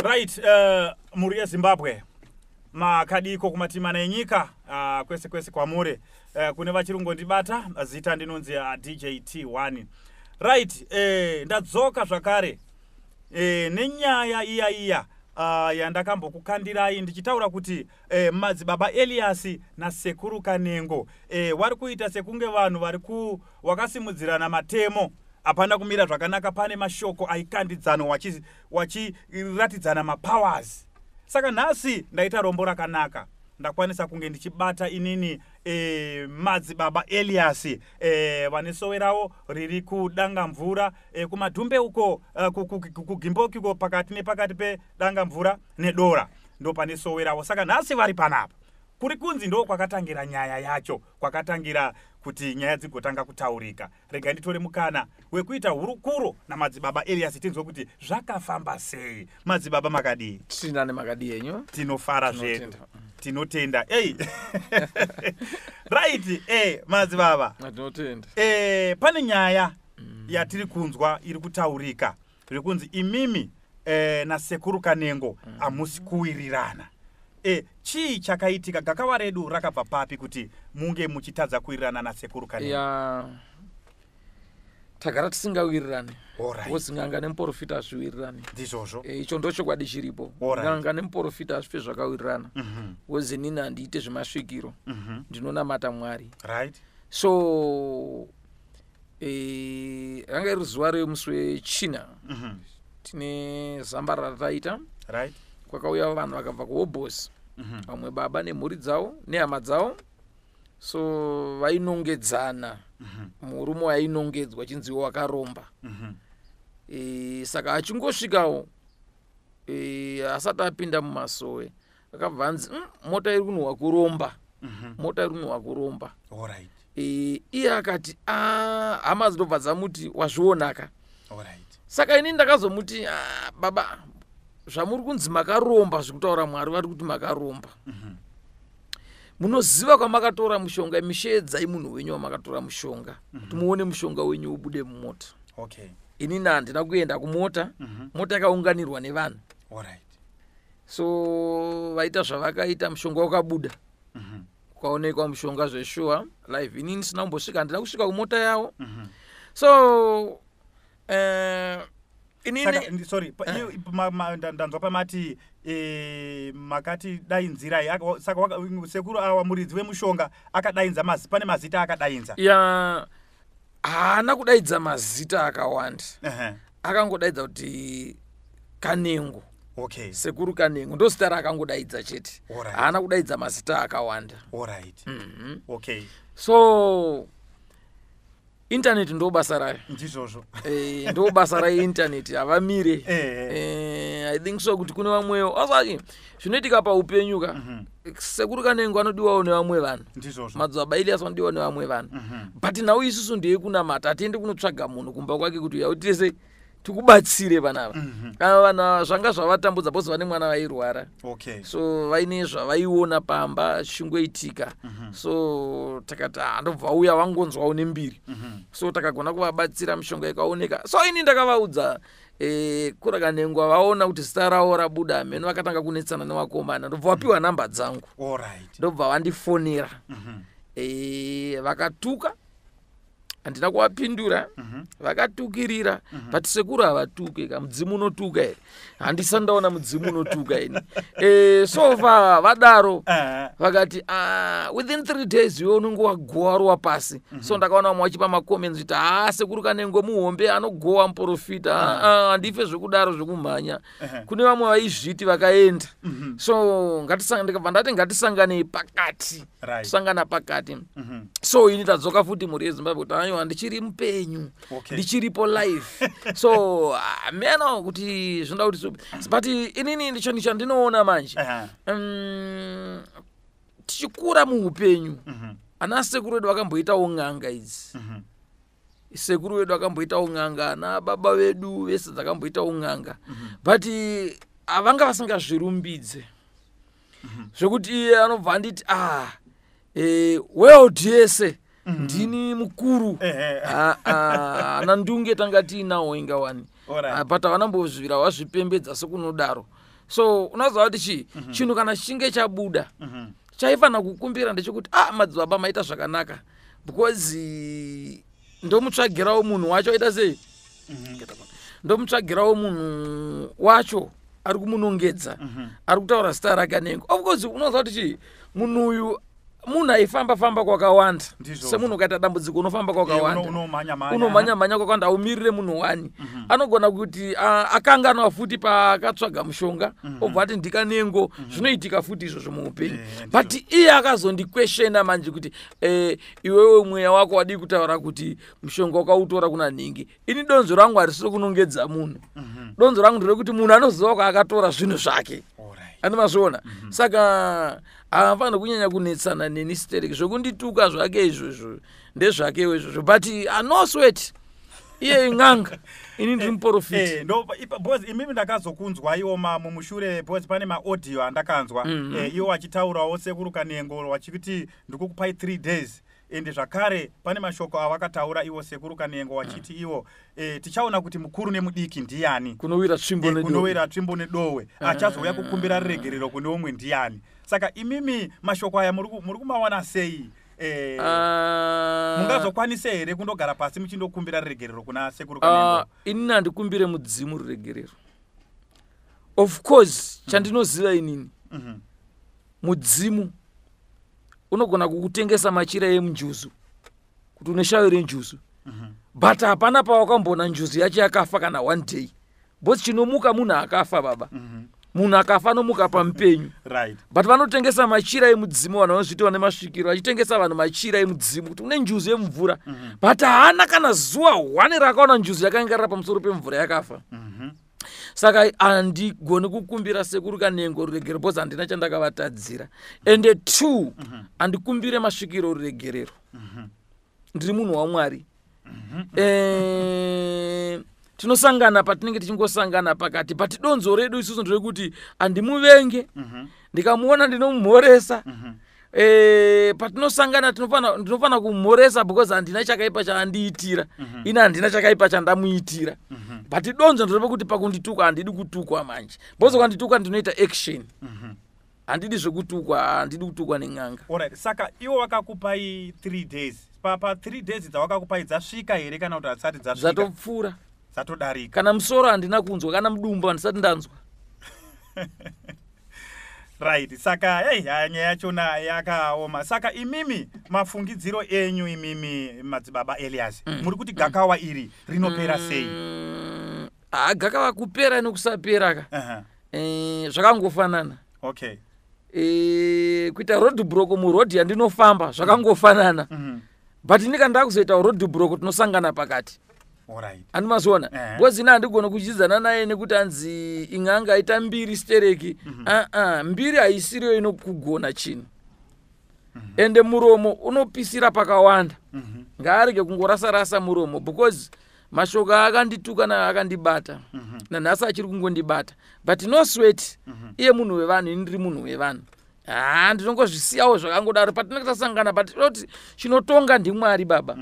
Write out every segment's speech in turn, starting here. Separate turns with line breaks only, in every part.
Right, muri Zimbabwe makadiko kumatimana enyika kwese kwamure kune vachirungo ndibata zita ndinonzi DJT1. Right, ndadzoka zvakare nenyaya iya yandakambokukandirai ndichitaura kuti madzibaba Elias nasekuru Kanengo vari kuita sekunge vanhu wakasimudzirana matemo apana kumira zvakanaka, pane mashoko aikandidzana wachiratidzana mapowers. Saka nhasi ndaita rombo rakanaka, ndakwanisa kunge ndichibata inini madzibaba Elias vane sowe ravo riri kudanga mvura kumadhumbe uko kugimboki uko pakati nepakati pedanga mvura nedora ndo pane sowe ravo. Saka nhasi vari panapa kuri kunzi ndo kwakatangira nyaya yacho, kwakatangira kuti nyaya dzigotanga kutaurika. Rega nditore mukana wekuita hurukuro namadzibaba Elias tinzwe kuti zvakafamba sei. Madzibaba makadi
tinane makadi yenyu
tinofara zvedu tinotenda right madzibaba
tinotenda
pane nyaya yatiri kunzwa iri kutaurika iri kunzi imimi nasekuru Kanengo amusi kuwirirana. Chii chakaitika? Gakava redu rakabva papi kuti munge muchitadza kuwirirana nasekuru Kanengo?
Tagara tisingawirirane.
Alright.
Wozinganga nemuprofita azviwirirane.
Ndizvozvo.
Icho ndochokwadi chiripo. Nganga nemuprofita azvipe zvakawirirana. Wozi nini handiite zvemasvikiro. Ndinonamata Mwari.
Right.
So ranga iri zuva remusi wechina. Tine zambara rataita.
Right.
Kwakauya vanhu vakabva kuHobhosi. Vamwe baba nemhuri dzavo nehama dzavo. So vainongedzana. Murume wainongedzwa chinziwo wakaromba. Saka achingosvikawo asati apinda mumasowe akabva anzi mota iri kunhuhwa kuromba. Mota iri kunhuhwa kuromba.
Alright.
Iye akati hama dzinobva dzamuti wazvionaka.
Alright.
Saka ini ndakazomuti baba zvamuri kunzi makaromba, zvikutaura Mwari vari kuti makaromba. Munoziva kwamakatora mushonga, mishedzai munhu wenyu wamakatora mushonga kuti muone mushonga wenyu ubude mumota.
Okay.
Inini handina kuenda kumota, mota yakaunganirwa nevanhu.
Alright.
So vaita zvavakaita, mushonga wakabuda. Kwaonekwa mushonga zveshuwa live. Inini sina kumbosvika, handina kusvika kumota yavo. So
inini sorry, ndanzwa pamati makati dainzirai, saka sekuru awa muridzi wemushonga akadainza pane mazita akadainza.
Haana kudaidza mazita akawanda. Akangodaidza kuti Kanengo.
Okay.
Sekuru Kanengo ndo zita rakangodaidza chete. Haana kudaidza mazita akawanda.
Alright. Okay.
So internet ndo basa rayo.
Ndizvozvo.
Ndo basa rayo internet avamire. I think so kuti kune vamwewo asaki zvinoitika paupenyuka. Sekuru Kanengo anodiwawo nevamwe vanhu.
Ndizvozvo.
Madzibaba Elias anodiwawo nevamwe vanhu. But now isusu ndiye kunamata, atiende kunotsvaga munhu kumba kwake kuti yautese tikubatsire panapa. Kana vanhu zvanga zvavatambudza bose vane mwana vairwara.
Okay.
So vaine zvavaiona pamba chingoitika. So takati ndobva uya wangonzwawo nembiri. So takagona kuvabatsira, mushonga ikaoneka. So ini ndakavaudza kura Kanengo vaona kuti zita ravo rabuda, meno vakatanga kunetsana nevakomana, ndobva vapiwa namba dzangu.
Alright.
Ndobva vandifonera. Vakatuka, handina kuvapindura. Vakatukirira, but sekuru havatuke, mudzimu unotuka here. Handisandaona mudzimu unotuka ini. So vadaro vakati within 3 days iwe unenge wagowarwa pasi. So ndakaona vamwe vachipa macomments kuti sekuru Kanengo muhombe anogowa muprofita. Handife zvekudaro zvekumhanya. Kune vamwe vaizviti vakaenda. So ndati ngatisanganei pakati. Tusangana pakati. So ini tadzoka futi muri Zimbabwe kuti aiwa ndichiri mupenyu. Ndichiripo live. So meno kuti zvinoda kuti but inini ndicho ndinoona manje. Tichikura muupenyu. Ana sekuru vedu vakamboitawo ng'anga idzi. Sekuru vedu vakamboitawo ng'anga, na baba vedu vese vakamboitawo ng'anga. But avanga vasingazvirumbidze. Zvekuti anobva anditi world yese ndini mukuru. Ana ndunge tanga tiinawo inga wani. But vanambozvira wazvipembedza sekunodaro. so unoziva kuti chinhu kana chinge chabuda chaifana kukumbira ndechekuti madzibaba maita zvakanaka because ndomutsvagirawo munhu wacho aita sei ndomutsvagirawo munhu wacho ari kumunongedza ari kutaura zita rake Kanengo. Of course unoziva kuti munhu uyu munhu aifamba kwakawanda semunhu ukaita dambudziko unofamba kwakawanda unomhanya kwakawanda aumirire munhu wani anogona kuti akanganwa futi paakatsvaga mushonga obva ati ndikanengo zvinoitika futi izvozvo muupenyu but iye akazondikweshena manje kuti iwewe mweya wako wadi kutaura kuti mushonga wakautora kuna Nhingi. Ini donzo rangu harisiri kunongedza munhu, donzo rangu nderekuti munhu anoziva kwaakatora zvinhu zvake andimazviona. Saka hafanira kunyanya kunetsana neni stereki zvokundituka zvake izvozvo ndezvakewo izvozvo but anosweti iye ing'anga ini ndiri muprofiti.
Because imimi ndakazokunzwa iwo mumushure because pane maaudio andakanzwa iwo achitaurawo sekuru Kanengo vachiti ndikukupai 3 days ende zvakare pane mashoko avakataura iwo sekuru Kanengo vachiti iwo tichaona kuti mukuru nemudiki ndiani
kunowira
tsvimbo nedowe achazouya kukumbira ruregerero kune umwe ndiani. Saka imimi mashoko aya muri kumawana sei? Mungazokwanise here kundogara pasi muchindokumbira ruregerero kuna sekuru Kanengo?
Ini handikumbire mudzimu ruregerero. Of course chandinoziva inini mudzimu unogona kukutengesa machira emunjuzu kuti uneshayire njuzu but hapana pawakambona njuzu yacho yakafa kana 1 day bosi chinomuka munhu akafa baba munhu akafa anomuka pamupenyu
right.
But vanotengesa machira emudzimu vanhu vanozvitiwa nemasvikiro vachitengesa vanhu machira emudzimu kuti une njuzu yemumvura but haana kana zuva 1 rakaona njuzu yakaingarira pamusoro pemvura yakafa. Saka handigoni kukumbira sekuru Kanengo ruregerero because handina chandakavatadzira ende 2 handikumbire masvikiro ruregerero ndiri munhu waMwari. Tinosangana patinenge tichingosangana pakati but donzo redu isusu nderekuti handimuvenge ndikamuona ndinomumhoresa patinosangana ndinofana kumhoresa because handina chakaipa chaandiitira ina handina chakaipa chandamuitira but donzo ndereve kuti pakundituka handidi kutukwa manje because kwandituka ndinoita action handidi zvekutukwa handidi kutukwa neng'anga.
Alright. Saka iwo vakakupai 3 days pa 3 days dzavakakupai dzasvika here kana kuti hatisati dzasvika?
Zvatopfuura
dzatodarika.
Kana musoro handina kunzwa kana mudumbu handisati ndanzwa.
Right. Saka nyaya yachona yakaoma. Saka imimi mafungidziro enyu imimi madzibaba Elias muri kuti gakawa iri rinopera sei?
Gakawa kupera nekusapera ka zvakangofanana.
Okay.
Kuita road block muroad yandinofamba zvakangofanana but nika ndakuzoita road block tinosangana pakati.
Alright.
Andimazviona because ina handigona kuchidzana naye nekuti anzi ing'anga aita mbiri stereki mbiri haisiriyo inokugona chinhu ende muromo unopisira pakawanda ngaarege kungorasa muromo because mashoko akandituka na akandibata nanhasi achiri kungondibata but no sweat iye munhu wevanhu ini ndiri munhu wevanhu ndinongozvisiyawo zvakangodaro patinenge tasangana but tinoti chinotonga ndiMwari baba.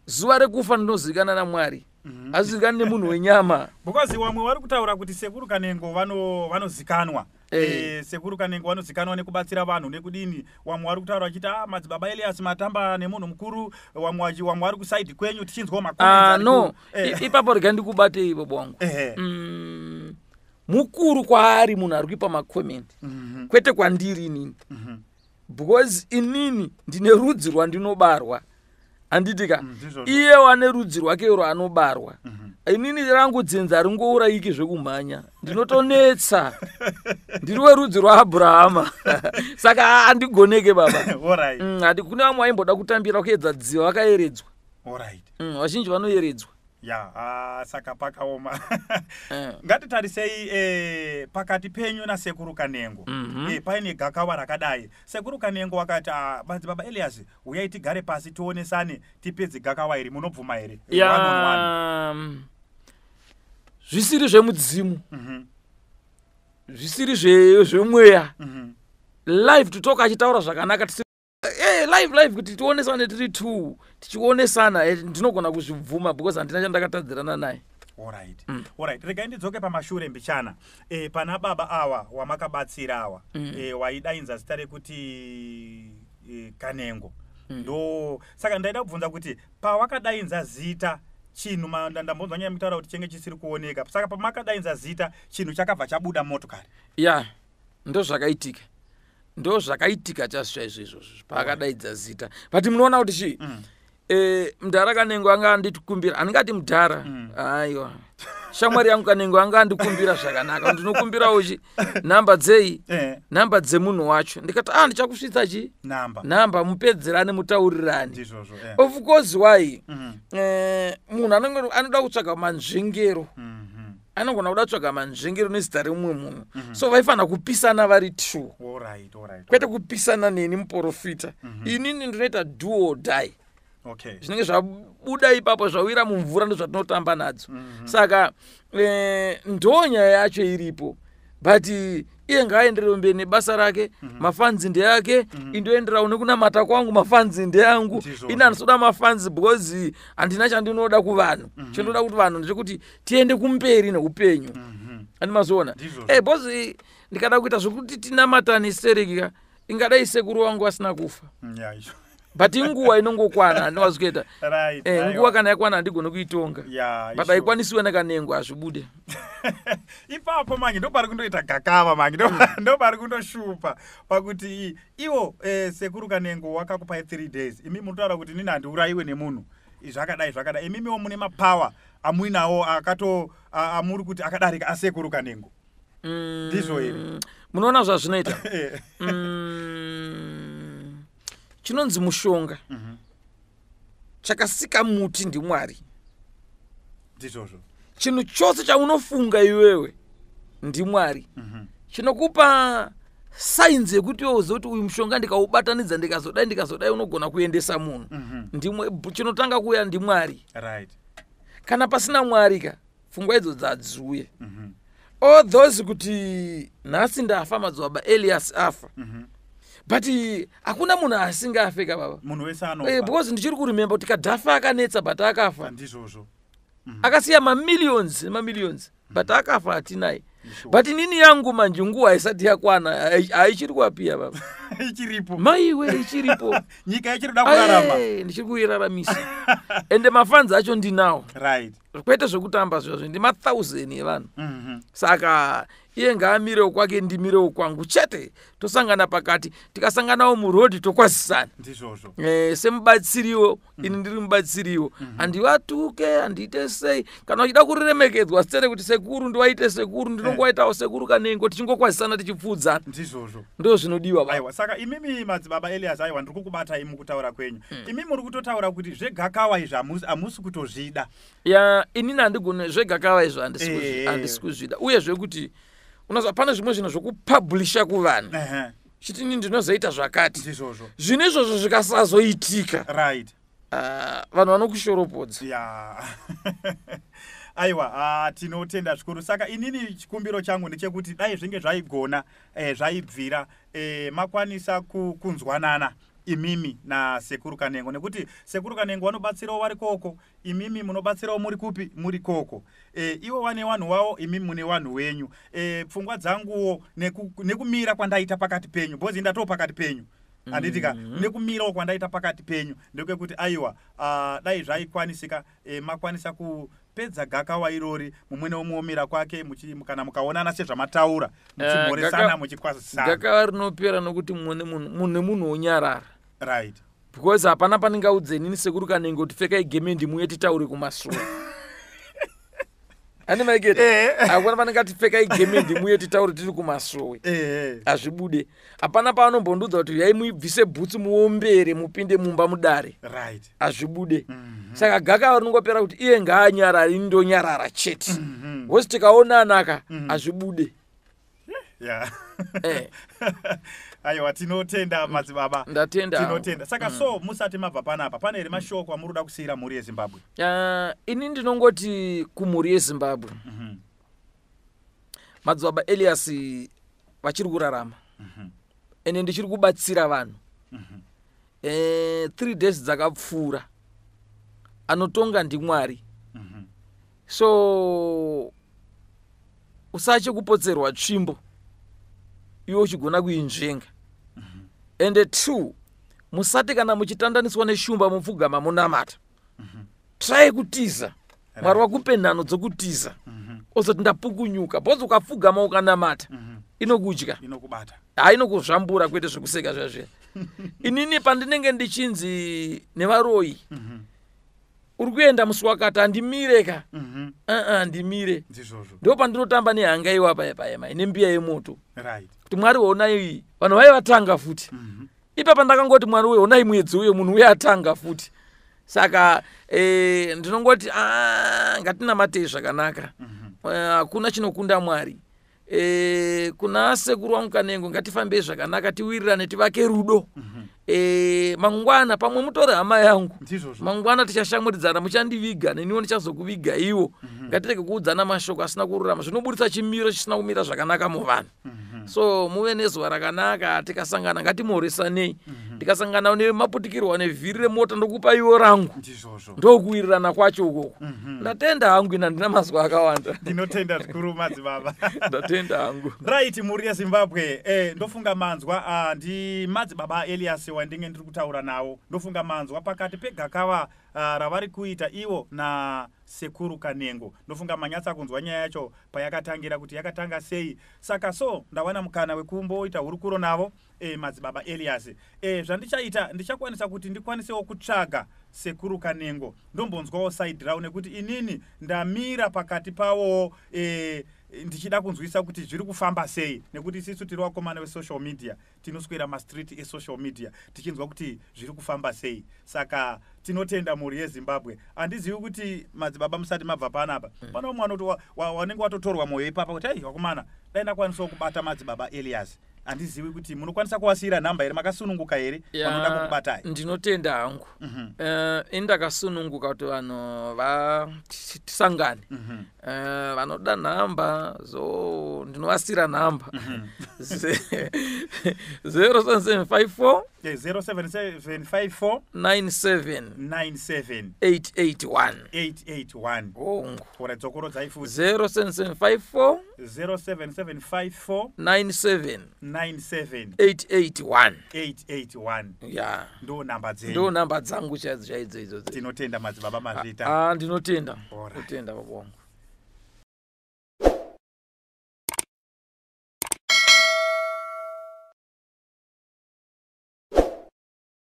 Zuva rekufa ndinozivikanwa naMwari hazivikanwi nemunhu wenyama
because vamwe vari kutaura kuti sekuru Kanengo vanozikanwa sekuru Kanengo vanozikanwa nekubatsira vanhu nekudini. Vamwe vari kutaura vachiti madzibaba Elias matamba nemunhu mukuru, vamwe vari kusaidi kwenyu tichinzwawo makomenti.
No ipapo rega ndikubate ivo bwangu mukuru kwaari munhu ari kuipa makomenti kwete kwandiri inini because inini ndine rudzi rwandinobarwa handitika iye wane rudzi rwake rwaanobarwa inini rangu dzenza ringourayiki zvekumhanya ndinotonetsa ndiri werudzi rwaAbhurahama saka handigoneke baba. Handi kune vamwe vaimboda kutambira kuedza dziva vakaeredzwa vazhinji vanoeredzwa.
Saka pakaoma. Ngatitarisei pakati penyu nasekuru Kanengo paine gakawa rakadai. Sekuru Kanengo wakati madzibaba Elias uyai tigare pasi tionesane tipedze gakawa iri, munobvuma here?
Zvisiri zvemudzimu zvisiri zvemweya live tutoka achitaura zvakanaka live kuti tionesane tiri 2 tichionesana ndinogona kuzvibvuma because handina chandakatadzirana naye.
Alright. Regai ndidzoke pamashure mbichana. Pana baba awa wamakabatsira awa. Waidainza zita rekuti Kanengo. Ndo saka ndaida kubvunza kuti pawakadainza zita chinhu ndambonzwa nyaya mutaura kuti chenge chisiri kuoneka. Saka pamakadainza zita chinhu chakabva chabuda motokari.
Ya, ndo zvakaitika chasva izvozvo paakadaidza zita. But munoona kuti chi mudhara Kanengo anga andikumbira, andingati mudhara. Aiwa. Shamwari yangu Kanengo anga andikumbira zvakanaka. Ndinokumbirawo chi namba dzei? Namba dzemunhu wacho. Ndikati ndichakusvitsa chi? Namba mupedzerane mutaurirane. Of course why? Munhu anoda kutsvaga manzvengero. Anogona kuda kutsvaga manzvengero nezita remumwe munhu. So vaifana kupisana vari two. Kwete kupisana neni muprofita. Inini ndinoita do or die. Zvinenge zvabuda ipapo zvawira mumvura ndozvatinotamba nadzo. Saka ndonyaya yacho iripo. But iye ngaaenderere mberi nebasa rake, mafanzi ndeyake, indoenderawo nekunamata kwangu, mafanzi ndeyangu. Ini andisoda mafanzi because handina chandinoda kuvanhu. Chandinoda kuti vanhu ndechekuti tiende kumberi neupenyu. Andimazoona. Because ndikada kuita zvokuti tinamatane sereka, ingadai sekuru wangu asina kufa. But inguwa inongokwana ndinowazikuita. Nguwa kana yakwana ndigone kuitonga. But aikwanisiwe naKanengo azvibude.
Ipapo mangi ndopari kundoita gakava mangi ndopari kundoshupa pakuti iwo sekuru Kanengo wakakupai 3 days. Imi munotaura kuti nini handiurayiwe nemunhu. Zvakadai. Imimiwo mune mapower amuinawo amuri kuti akadarika asekuru Kanengo. Ndizvo ere.
Munoona zvazvinoita. Chinonzi mushonga. Chakasika muti ndiMwari.
Ndizvozvo.
Chinhu chose chaunofunga iwewe ndiMwari. Chinokupa sainzi yekuti iwe uzive kuti uyu mushonga ndikaubatanidza ndikazodai unogona kuendesa munhu. Chinotanga kuuya ndiMwari. Kana pasina Mwari pfungwa idzo dzadziuye. All those kuti nhasi ndafa madzibaba Elias afa. But hakuna munhu asingafeka baba.
Munhu wese anofa.
Because ndichiri kuremember kuti Gaddafi akanetsa but akafa.
Ndizvozvo.
Akasiya mamillions but akafa hatinaye. But nini yangu manje nguwa haisati yakwana haichiri kuapia baba.
Ichiripo.
Maiwe ichiripo.
Nyika ichiri da kurarama.
Ndichiri kuiraramisa. Ende mafanzi acho ndinawo. Kwete zvekutamba zvozvo ndi 1000 evanhu. Saka iye ngaamirewo kwake ndimirewo kwangu chete tosangana pakati tikasanganawo muroad tokwazisana.
Ndizvozvo.
Semubatsiriwo ini ndiri mubatsiriwo. Handivatuke handiite sei kana uchida kuriremekedzwa sitsere kuti sekuru ndiwaite sekuru ndinongoitawo sekuru Kanengo tichingokwazisana tichipfudzana.
Ndizvozvo.
Ndo zvinodiwa baba.
Aiwa saka imimi madzibaba Elias aiwa ndiri kukubata imi kutaura kwenyu. Imimi muri kutotaura kuti zvegakawa izvi hamusi kutozvida.
Ya inini handigone zvegakawa izvi handisi kuzvida. Uye zvekuti unozva pane zvimwe zvinhu zvokupublisha kuvanhu. Chitini ndinozoita zvakati.
Ndizvozvo.
Zvinhu izvozvo zvikasazoitika. Vanhu vanokushoropodza.
Aiwa, tinotenda zvikuru. Saka inini chikumbiro changu ndechekuti dai zvinge zvaigona zvaibvira makwanisa kunzwanana imimi na sekuru Kanengo nekuti sekuru Kanengo vanobatsirawo vari koko, imimi munobatsirawo muri kupi muri koko. Iwo vane vanhu wavo, imimi mune vanhu wenyu. Pfungwa dzanguwo nekumira kwandaita pakati penyu, bozi ndatowo pakati penyu. Anditika nekumirawo kwandaita pakati penyu ndekuti aiwa dai zvaikwanisika makwanisa kupedza gakawa irori mumwe neumomira kwake kana mukaonana sezvamataura muchimhoresana muchikwazisana.
Gakawa rinopera nokuti mune munhu onyarara. Because hapana panengaudze nini sekuru Kanengo kuti pfekai gemendi muye titaure kumashure. Animaigeti hakuna panengati pfekai gemendi muye titaure tiri kumashure. Hazvibude. Hapana paanombondudza kuti yai muibvise bhutsu muombere mupinde mumba mudare. Hazvibude. Saka gakawa rinongopera kuti iye ngaanyarara ini ndonyarara chete. Wose tikaonana hazvibude.
Aiwa tinotenda madzibaba.
Ndatenda.
Tinotenda. Saka so musati mabva panapa pane ere mashoko amuroda kusiyira mhuri yeZimbabwe?
Ini ndinongoti kumhuri yeZimbabwe. Madzibaba Elias vachiri kurarama. Ene ndichiri kubatsira vanhu. 3 days dzakapfuura. Anotonga ndiMwari. so usache kupotserwa tsvimbo iwe uchigona kuinzvenga. And 2, musati kana muchitandaniswa neshumba mupfugama munamata. Try kutiza. Mwari wakupe nhano dzokutiza. Ozoti ndapukunyuka. Bhozi ukapfugama ukanamata. Inokudya.
Inokubata.
Inokuzvambura kwete zvekuseka zvazve. Inini pandinenge ndichinzi nevaroyi. Uri kuenda musi wakati andimireka. Ndimire. Ndo pandinotamba nehanga iwa paya nembiya yemoto.
Right.
Kuti Mwari waonai vanhu vaivatanga futi. Ipa pandakangoti Mwari waonai mwedzi uyo munhu uye atanga futi. Saka ndinongoti ngatinamate zvakanaka. Hakuna chinokunda Mwari. Kuna sekuru wangu Kanengo ngatifambe zvakanaka, tiwirirane, tivake rudo. Mangwana pamwe mutore hama yangu. Mangwana tichashamuridzana, muchandiviga neniwo ndichazokuviga iwo. Ngatirege kuudzana mashoko asina kururama, zvinoburitsa chimiro chisina kumira zvakanaka muvanhu. So muve nezuva rakanaka, tikasangana ngatimhoresanei. Tikasangana nemaputikirwa nevhiri remota ndokupa iwo rangu. Ndokuwirirana kwacho ukoko. Ndatenda hangu ina ndina mazuva akawanda.
Ndinotenda zvikuru madzibaba.
Ndatenda hangu.
Right, muri yeZimbabwe. Ndofunga manzwa ndi madzibaba Elias wandinge ndiri kutaura nawo. Ndofunga manzwa pakati pegakava ravari kuita iwo na sekuru Kanengo. Ndofunga manyatsa kunzwa nyaya yacho payakatangira kuti yakatanga sei. Saka so ndawana mukana wekumboita hurukuro navo madzibaba Elias. Zvandichaita ndichakwanisa kuti ndikwanisewo kutsvaga sekuru Kanengo. Ndombonzwawo side round nekuti inini ndamira pakati pawo ndichida kunzwisa kuti zviri kufamba sei, nekuti isusu tiri vakomana vesocial media, tinoswera mastreet esocial media tichinzwa kuti zviri kufamba sei. Saka tinotenda muri yeZimbabwe. Handizivi kuti madzibaba musati mabva panapa pane umwe wanenge watotorwa moyo ipapa kuti hai vakomana dai ndakwanisawo kubata madzibaba Elias. Handizivi kuti munokwanisa kuwasira nhamba here, makasununguka here vanoda kukubatai?
Ndinotenda hangu. Indakasununguka kuti vanhu tisangane. Vanoda nhamba, so ndinovasira nhamba. 0754
97 881 kudzokoro dzaifuza
0754 97 881
yeah, ndo namba dzenyu.
Ndo namba dzangu chaidzo idzodzo.
Tinotenda madzibaba mazvita.
Ndinotenda. Kutenda baba wangu.